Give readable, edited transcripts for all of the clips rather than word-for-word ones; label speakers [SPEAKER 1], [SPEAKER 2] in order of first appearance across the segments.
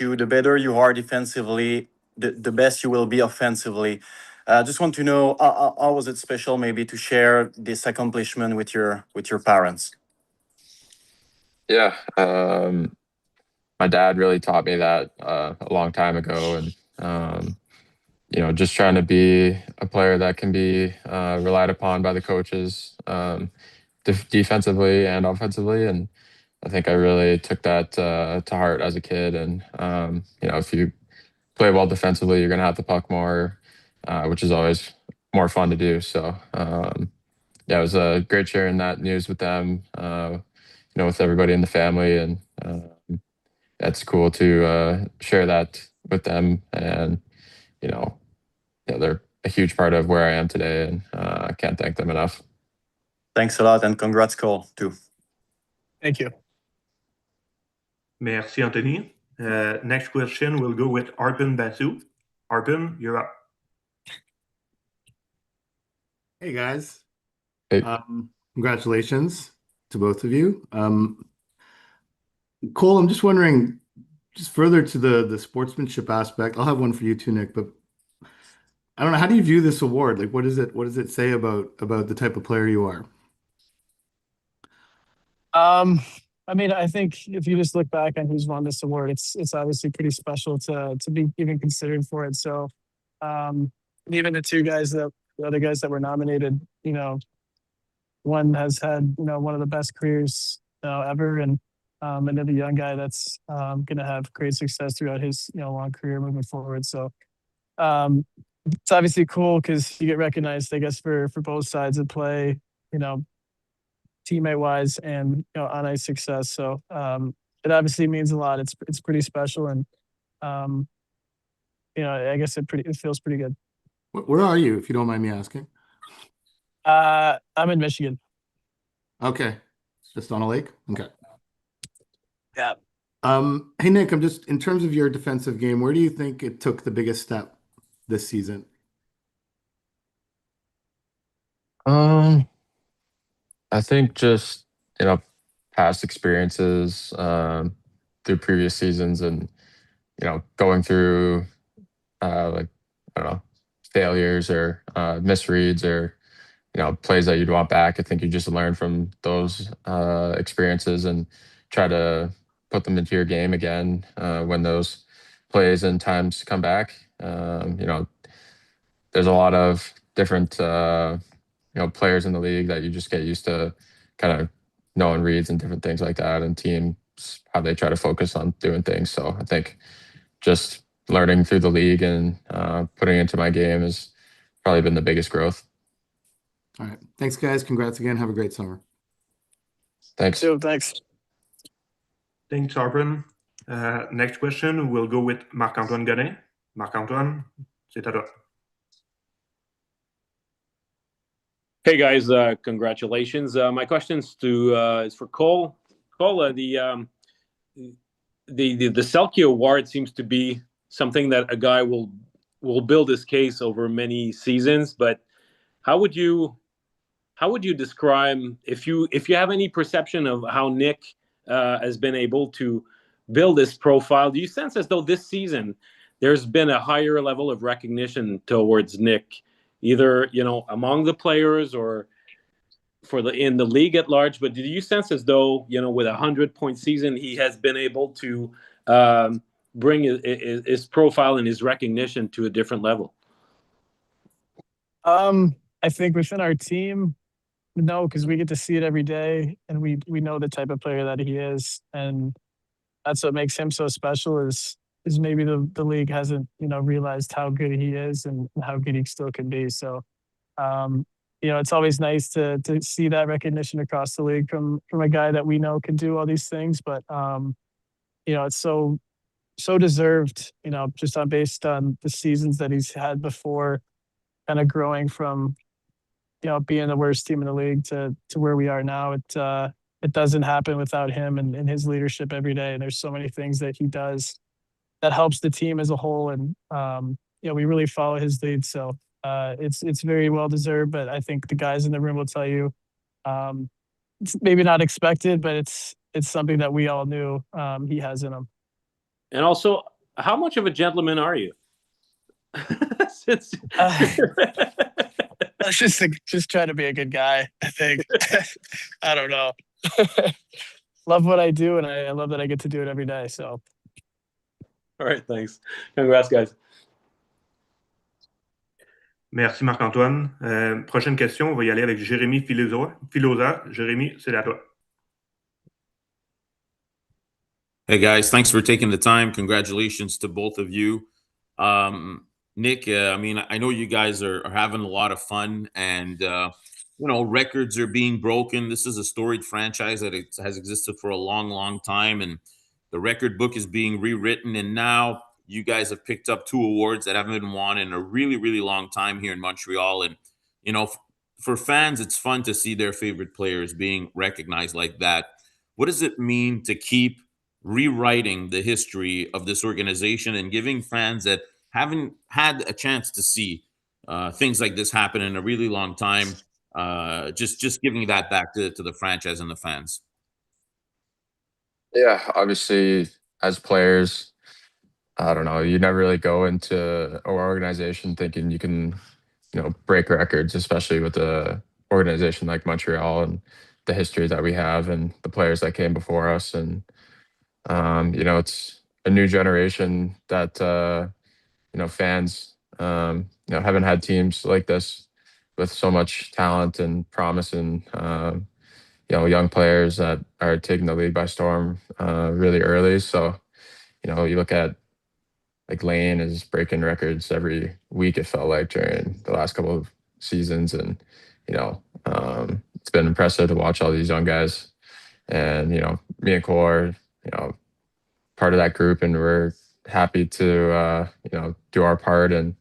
[SPEAKER 1] you, the better you are defensively, the best you will be offensively. Just want to know how was it special maybe to share this accomplishment with your parents?
[SPEAKER 2] Yeah, my dad really taught me that a long time ago, and just trying to be a player that can be relied upon by the coaches, defensively and offensively. And I think I really took that to heart as a kid. And if you play well defensively, you're going to have the puck more, which is always more fun to do. So yeah, it was great sharing that news with them, with everybody in the family, and that's cool to share that with them. And you know, they're a huge part of where I am today, and I can't thank them enough.
[SPEAKER 1] Thanks a lot, and congrats, Cole, too.
[SPEAKER 3] Thank you.
[SPEAKER 4] Merci, Anthony. Next question, we'll go with Arpin Basu. Arpin, you're up.
[SPEAKER 5] Hey, guys.
[SPEAKER 2] Hey.
[SPEAKER 5] Congratulations to both of you. Cole, I'm just wondering, just further to the sportsmanship aspect, I'll have one for you too, Nick, but I don't know, how do you view this award? Like, what does it say about the type of player you are?
[SPEAKER 3] I mean, I think if you just look back on who's won this award, it's obviously pretty special to be even considered for it. So even the other guys that were nominated, one has had one of the best careers ever, and another young guy that's going to have great success throughout his long career moving forward. So it's obviously cool because you get recognized, I guess, for both sides of play, teammate wise and on ice success. So it obviously means a lot. It's pretty special, and I guess it feels pretty good.
[SPEAKER 5] Where are you, if you don't mind me asking?
[SPEAKER 3] I'm in Michigan.
[SPEAKER 5] Okay, just on a lake. Okay.
[SPEAKER 3] Yeah.
[SPEAKER 5] Hey Nick, I'm just, in terms of your defensive game, where do you think it took the biggest step this season?
[SPEAKER 2] I think just past experiences through previous seasons, and going through like, I don't know, failures or misreads or plays that you'd want back. I think you just learn from those experiences and try to put them into your game again when those plays and times come back. There's a lot of different players in the league that you just get used to kind of knowing reads and different things like that, and teams, how they try to focus on doing things. So I think just learning through the league and putting it into my game has probably been the biggest growth.
[SPEAKER 5] All right. Thanks, guys. Congrats again. Have a great summer.
[SPEAKER 2] Thanks.
[SPEAKER 3] Thanks.
[SPEAKER 4] Thanks, Arpin. Next question, we'll go with Marc-Antoine Godin. Marc-Antoine, c'est à toi.
[SPEAKER 6] Hey guys, congratulations. My question is for Cole. Cole, the Selke Award seems to be something that a guy will build his case over many seasons. But how would you describe, if you have any perception of how Nick has been able to build this profile? Do you sense as though this season there's been a higher level of recognition towards Nick, either among the players or in the league at large? But do you sense as though with a 100-point season he has been able to bring his profile and his recognition to a different level?
[SPEAKER 3] I think within our team, no, because we get to see it every day, and we know the type of player that he is, and that's what makes him so special. Is maybe the league hasn't realized how good he is and how good he still can be. So it's always nice to see that recognition across the league from a guy that we know can do all these things. But it's so deserved, just based on the seasons that he's had before, kind of growing from being the worst team in the league to where we are now. It doesn't happen without him and his leadership every day. And there's so many things that he does that helps the team as a whole. And we really follow his lead. So it's very well deserved. But I think the guys in the room will tell you it's maybe not expected, but it's something that we all knew he has in him.
[SPEAKER 6] And also, how much of a gentleman are you? Since...
[SPEAKER 3] just trying to be a good guy, I think. I don't know. Love what I do, and I love that I get to do it every day. So,
[SPEAKER 6] all right, thanks. Congrats, guys.
[SPEAKER 4] Merci Marc-Antoine. Prochaine question, on va y aller avec Jérémy Filosa. Jérémy, c'est à toi.
[SPEAKER 7] Hey guys, thanks for taking the time. Congratulations to both of you. Nick, I mean, I know you guys are having a lot of fun, and records are being broken. This is a storied franchise that has existed for a long, long time, and the record book is being rewritten. And now you guys have picked up 2 awards that haven't been won in a really, really long time here in Montreal. And for fans, it's fun to see their favorite players being recognized like that. What does it mean to keep rewriting the history of this organization and giving fans that haven't had a chance to see things like this happen in a really long time, just giving that back to the franchise and the fans?
[SPEAKER 2] Yeah, obviously, as players, I don't know, you never really go into an organization thinking you can, break records, especially with the organization like Montreal and the history that we have and the players that came before us. And it's a new generation that fans haven't had teams like this with so much talent and promise, and young players that are taking the league by storm really early. So you look at like Lane is breaking records every week, it felt like, during the last couple of seasons. And it's been impressive to watch all these young guys. And me and Cole are part of that group, and we're happy to do our part. And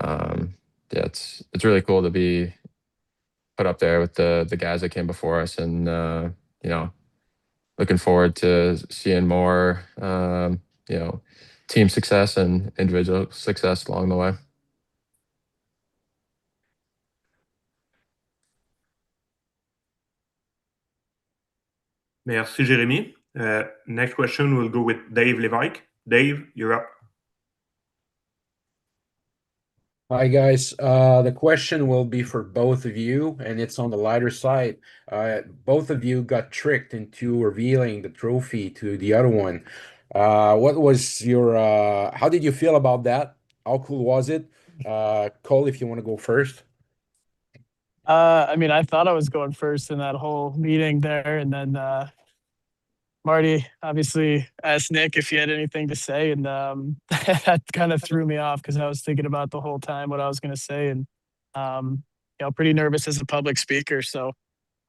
[SPEAKER 2] yeah, it's really cool to be put up there with the guys that came before us. And looking forward to seeing more team success and individual success along the way.
[SPEAKER 4] Merci Jérémy. Next question will go with Dave Levesque. Dave, you're up.
[SPEAKER 8] Hi guys, the question will be for both of you, and it's on the lighter side. Both of you got tricked into revealing the trophy to the other one. What was your, how did you feel about that? How cool was it? Cole, if you want to go first.
[SPEAKER 3] I mean, I thought I was going first in that whole meeting there, and then Marty obviously asked Nick if he had anything to say, and that kind of threw me off because I was thinking about the whole time what I was going to say, and pretty nervous as a public speaker. So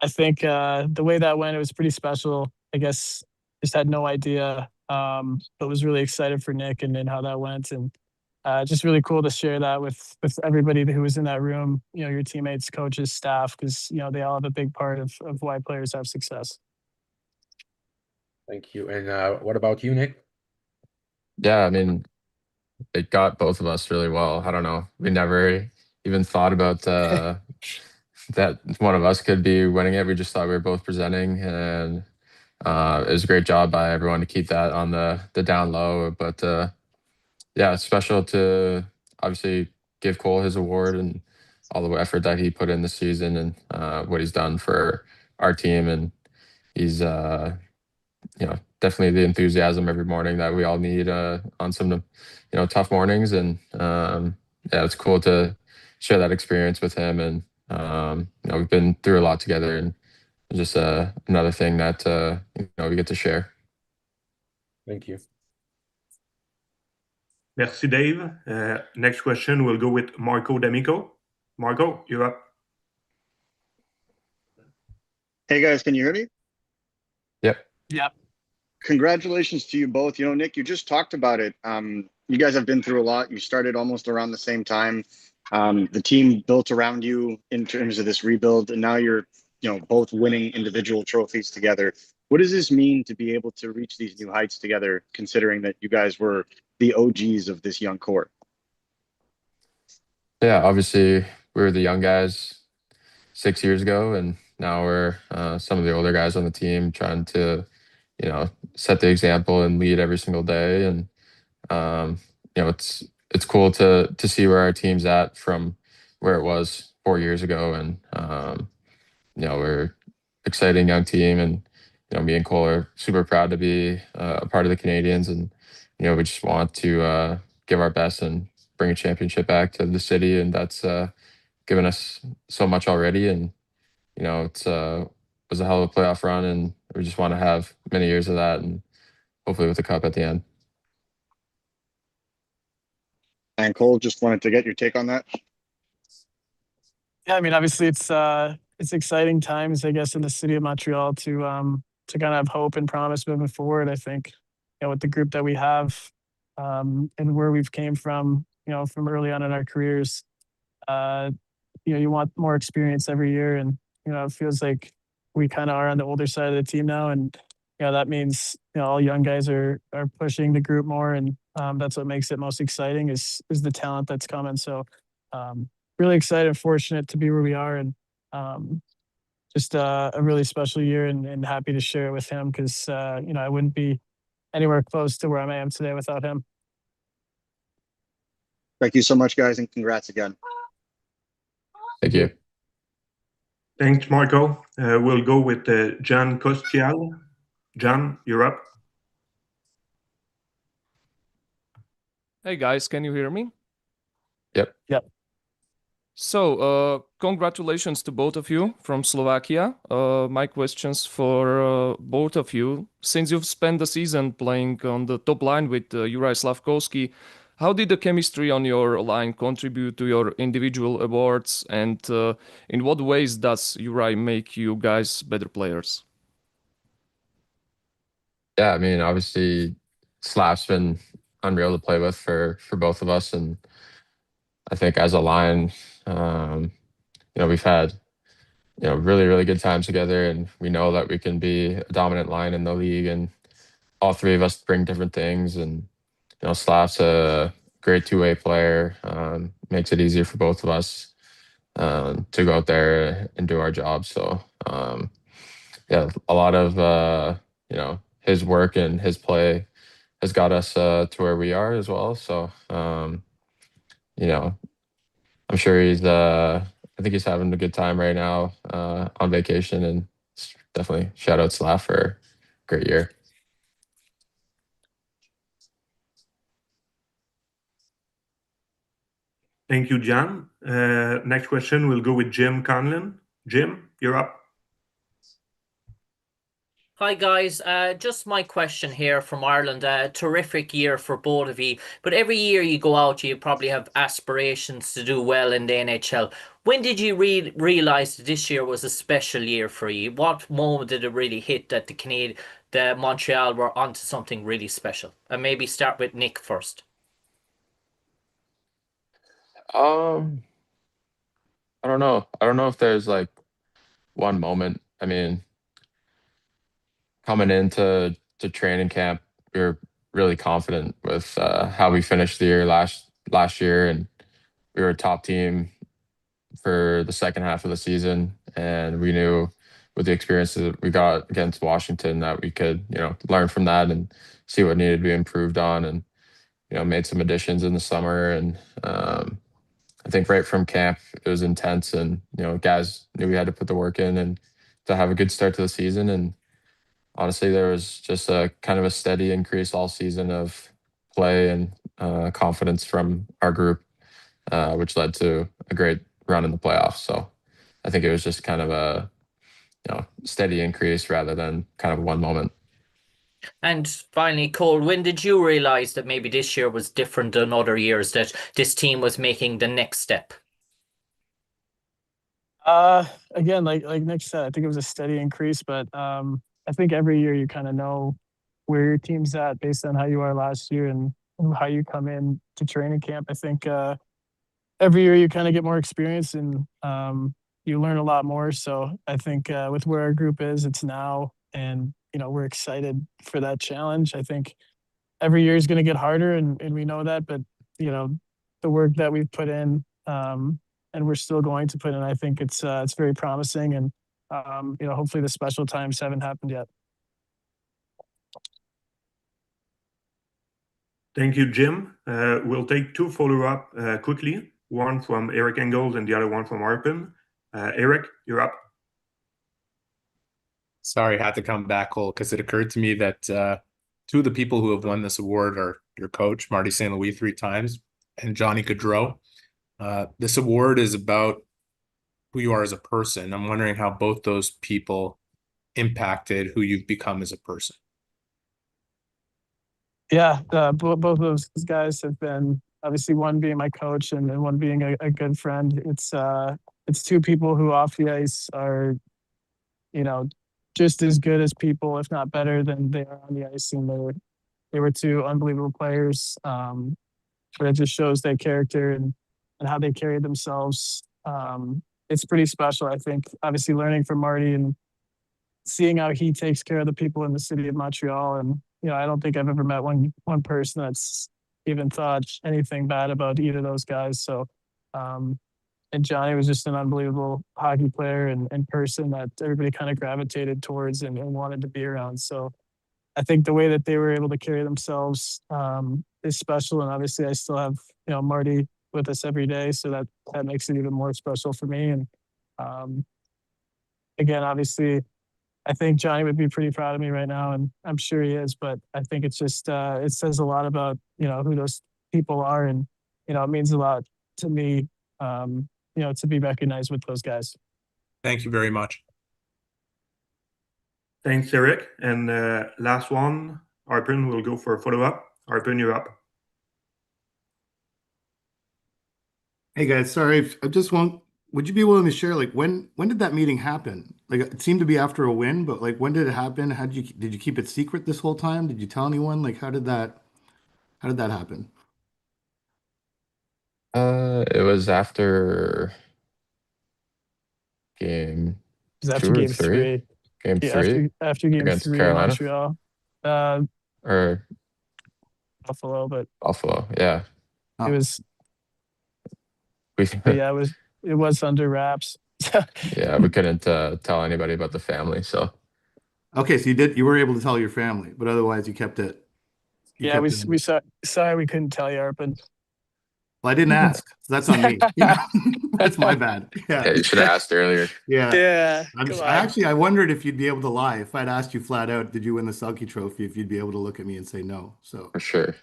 [SPEAKER 3] I think the way that went, it was pretty special. I guess just had no idea, but was really excited for Nick and how that went, and just really cool to share that with everybody who was in that room. Your teammates, coaches, staff, because they all have a big part of why players have success.
[SPEAKER 8] Thank you. And what about you, Nick?
[SPEAKER 2] Yeah, I mean, it got both of us really well. I don't know. We never even thought about that one of us could be winning it. We just thought we were both presenting, and it was a great job by everyone to keep that on the down low. But yeah, it's special to obviously give Cole his award and all the effort that he put in this season, and what he's done for our team. And he's definitely the enthusiasm every morning that we all need on some tough mornings. And yeah, it's cool to share that experience with him. And we've been through a lot together, and just another thing that we get to share.
[SPEAKER 8] Thank you.
[SPEAKER 4] Merci, Dave. Next question will go with Marco D'Amico. Marco, you're up.
[SPEAKER 9] Hey guys, can you hear me?
[SPEAKER 3] Yep.
[SPEAKER 9] Congratulations to you both. Nick, you just talked about it. You guys have been through a lot. You started almost around the same time. The team built around you in terms of this rebuild, and now you're, both winning individual trophies together. What does this mean to be able to reach these new heights together, considering that you guys were the OGs of this young core?
[SPEAKER 2] Yeah, obviously we were the young guys 6 years ago, and now we're some of the older guys on the team trying to set the example and lead every single day. And it's cool to see where our team's at from where it was 4 years ago. And we're exciting young team, and me and Cole are super proud to be a part of the Canadiens, and we just want to give our best and bring a championship back to the city, and that's given us so much already. And it's was a hell of a playoff run, and we just want to have many years of that, and hopefully with a cup at the end.
[SPEAKER 9] And Cole, just wanted to get your take on that.
[SPEAKER 3] Yeah, I mean, obviously it's exciting times, I guess, in the city of Montreal to kind of have hope and promise moving forward. I think, with the group that we have, and where we've came from, from early on in our careers, you want more experience every year, and it feels like we kind of are on the older side of the team now, and that means all young guys are pushing the group more, and that's what makes it most exciting is the talent that's coming. So really excited and fortunate to be where we are, and just a really special year, and happy to share it with him, because I wouldn't be anywhere close to where I am today without him.
[SPEAKER 9] Thank you so much, guys, and congrats again.
[SPEAKER 2] Thank you.
[SPEAKER 4] Thanks, Marco. We'll go with John Kostial. John, you're up.
[SPEAKER 10] Hey guys, can you hear me?
[SPEAKER 2] Yep.
[SPEAKER 10] So, congratulations to both of you from Slovakia. My questions for both of you. Since you've spent the season playing on the top line with Juraj Slafkovský, how did the chemistry on your line contribute to your individual awards, and in what ways does Juraj make you guys better players?
[SPEAKER 2] Yeah, I mean, obviously, Slap's been unreal to play with for both of us, and I think as a line, we've had really, really good times together, and we know that we can be a dominant line in the league, and all three of us bring different things. And Slap's a great two-way player, makes it easier for both of us to go out there and do our job. So yeah, a lot of his work and his play has got us to where we are as well. So I'm sure I think he's having a good time right now on vacation, and definitely shout out Slaf for a great year.
[SPEAKER 4] Thank you, John. Next question, we'll go with Jim Conlon. Jim, you're up.
[SPEAKER 11] Hi guys, just my question here from Ireland. Terrific year for both of you, but every year you go out, you probably have aspirations to do well in the NHL. When did you realize that this year was a special year for you? What moment did it really hit that the Montreal were onto something really special? And maybe start with Nick first.
[SPEAKER 2] I don't know. I don't know if there's like one moment. I mean, coming into training camp, we were really confident with how we finished the year last year, and we were a top team for the second half of the season, and we knew with the experience that we got against Washington that we could learn from that and see what needed to be improved on, and made some additions in the summer. And I think right from camp it was intense, and guys knew we had to put the work in and to have a good start to the season. And honestly, there was just a kind of a steady increase all season of play and confidence from our group, which led to a great run in the playoffs. So I think it was just kind of a steady increase rather than kind of one moment.
[SPEAKER 11] And finally, Cole, when did you realize that maybe this year was different than other years, that this team was making the next step?
[SPEAKER 3] Again, like Nick said, I think it was a steady increase, but I think every year you kind of know where your team's at based on how you are last year and how you come in to training camp. I think every year you kind of get more experience, and you learn a lot more. So I think with where our group is, it's now, and we're excited for that challenge. I think every year is going to get harder, and we know that, but the work that we've put in, and we're still going to put in, I think it's very promising, and hopefully the special times haven't happened yet.
[SPEAKER 4] Thank you, Jim. We'll take two follow-up quickly, one from Eric Engels and the other one from Arpin. Eric, you're up.
[SPEAKER 12] Sorry, I had to come back, Cole, because it occurred to me that two of the people who have won this award are your coach, Marty St. Louis, 3 times, and Johnny Gaudreau. This award is about who you are as a person. I'm wondering how both those people impacted who you've become as a person.
[SPEAKER 3] Yeah, both of those guys have been, obviously one being my coach and one being a good friend. It's two people who off the ice are, you know, just as good as people, if not better than they are on the ice. And they were two unbelievable players. But it just shows their character and how they carry themselves. It's pretty special, I think. Obviously, learning from Marty and seeing how he takes care of the people in the city of Montreal. And I don't think I've ever met one person that's even thought anything bad about either of those guys. So, and Johnny was just an unbelievable hockey player and person that everybody kind of gravitated towards and wanted to be around. So I think the way that they were able to carry themselves is special. And obviously I still have, Marty with us every day. So that makes it even more special for me. And again, obviously I think Johnny would be pretty proud of me right now, and I'm sure he is, but I think it's just, it says a lot about, who those people are. And, it means a lot to me, to be recognized with those guys.
[SPEAKER 12] Thank you very much.
[SPEAKER 4] Thanks, Eric. And last one, Arpin will go for a follow-up. Arpin, you're up.
[SPEAKER 5] Hey guys, sorry, I just want. Would you be willing to share, like, when did that meeting happen? Like, it seemed to be after a win, but like, when did it happen? Did you keep it secret this whole time? Did you tell anyone? Like, how did that happen?
[SPEAKER 2] It was after game
[SPEAKER 3] It was after
[SPEAKER 2] 2 or
[SPEAKER 3] game
[SPEAKER 2] 3.
[SPEAKER 3] three.
[SPEAKER 2] Game
[SPEAKER 3] Yeah,
[SPEAKER 2] 3
[SPEAKER 3] after game
[SPEAKER 2] against
[SPEAKER 3] 3 in
[SPEAKER 2] Carolina
[SPEAKER 3] Montreal.
[SPEAKER 2] or
[SPEAKER 3] Buffalo, but
[SPEAKER 2] Buffalo. Yeah,
[SPEAKER 3] it was,
[SPEAKER 2] we
[SPEAKER 3] but yeah, it was under wraps.
[SPEAKER 2] yeah, we couldn't tell anybody about the family. So
[SPEAKER 5] Okay, so you were able to tell your family, but otherwise you kept it.
[SPEAKER 3] Yeah, we saw. Sorry, we couldn't tell you, Arpin.
[SPEAKER 5] Well, I didn't ask, so that's on me. Yeah, that's my bad.
[SPEAKER 2] yeah,
[SPEAKER 5] Yeah,
[SPEAKER 2] you should have asked earlier.
[SPEAKER 5] yeah.
[SPEAKER 3] Yeah,
[SPEAKER 5] I wondered if you'd be able to lie. If I'd asked you flat out, did you win the Selke trophy? If you'd be able to look at me and say no. So
[SPEAKER 2] For sure.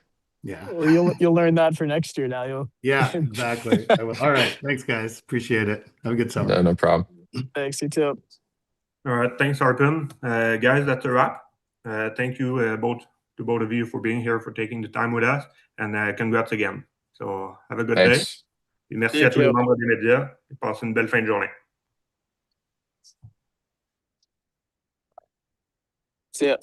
[SPEAKER 5] yeah,
[SPEAKER 3] Well, you'll learn that for next year. Now you'll.
[SPEAKER 5] yeah, exactly. I will. All right, thanks guys, appreciate it. Have a good summer.
[SPEAKER 2] No problem.
[SPEAKER 3] Thanks, you too.
[SPEAKER 4] All right, thanks, Arpin. Guys, that's a wrap. Thank you both of you for being here, for taking the time with us, and congrats again. So have a good day.
[SPEAKER 2] Thanks.
[SPEAKER 4] Et merci à
[SPEAKER 3] Thank
[SPEAKER 4] tous les
[SPEAKER 3] you.
[SPEAKER 4] membres des médias. Et passez une belle fin de journée.
[SPEAKER 3] See ya.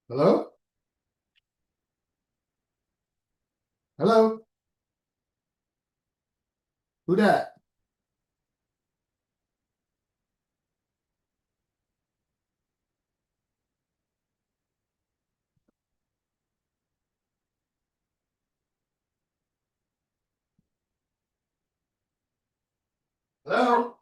[SPEAKER 5] Hello? Hello? Who that? Hello?